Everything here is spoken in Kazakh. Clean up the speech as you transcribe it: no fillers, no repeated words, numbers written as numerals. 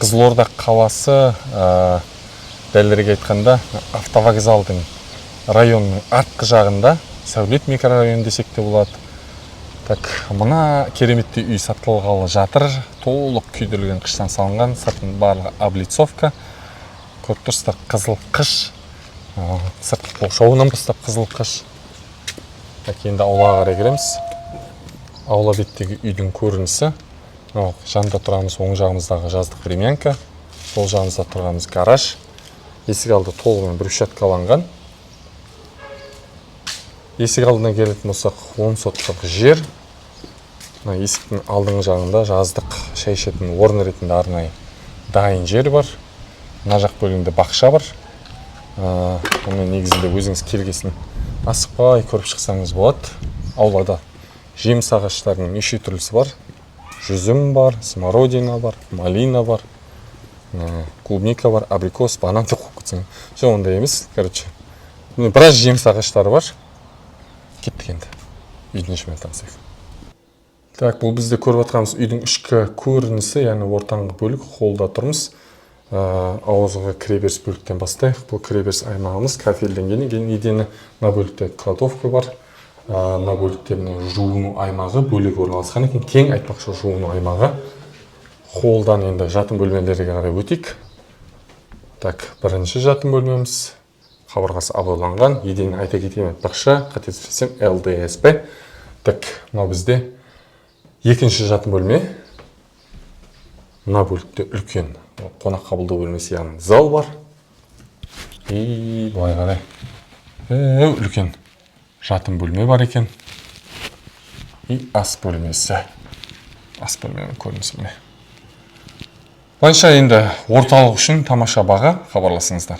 Қызылорда қаласы, дәлірек айтқанда, автовокзалдың районның артқы жағында, Сәулет микрорайон десек те болады. Так, мына кереметті үй сатылғалы жатыр, толық күйдірілген қыштан салынған, сыртын барлығы облицовка. Көріп тұрсыздар, қызыл қыш, сыртқы қоршауынан бастап қызыл қыш. Так, енді аулаға қарай кіреміз. Аула беттегі үйдің көрінісі. Жанында тұрамыз, оң жағымыздағы жаздық времянка, сол жағымызда тұрғанымыз гараж. Есік алды толығымен брусчаткаланған. Есік алдына келетін болсақ, 10 соттық жер. Есіктің алдыңғы жағында жаздық шай ішетін орын ретінде арнайы дайын жер бар. Мына жақ бөлігінде бақша бар. Оның негізінде өзіңіз келгесін асықпай көріп шықсаңыз болады. Аулада жеміс ағаштарының неше түрлісі бар. Жүзім бар, смородина бар, малина бар, клубника бар, абрикос, банан деп қойып кетсең. Жоқ, ондай емес. Короче, біраз жеміс ағаштары бар. Кеттік енді. Үйдің ішімен танысайық. Так, бұл бізде көріп жатқанымыз үйдің ішкі көрінісі, яғни ортаңғы бөлік, холлда тұрмыз. Ауызға кіреберіс бөліктен бастайық. Бұл кіреберіс аймағымыз кафельден кейін едені, мына бөлікте кладовка бар. Мына бөлікте жуыну аймағы бөлек орналасқан екен. Кең айтпақшы жуыну аймағы. Холлдан енді жатын бөлмелерге қарай өтейік. Так, бірінші жатын бөлмеміз. Қабырғасы абайланған, еден айта кетейін айтпақшы, қателеспесем ЛДСП. Так, мынау бізде екінші жатын бөлме. Мына бөлікте үлкен қонақ қабылдау бөлмесі, яғни зал бар. Былай қарай. Үлкен жатын бөлме бар екен. Ас бөлмесі. Ас бөлменің көрінісі міне. Былайша енді орталық үшін тамаша баға, хабарласыңыздар.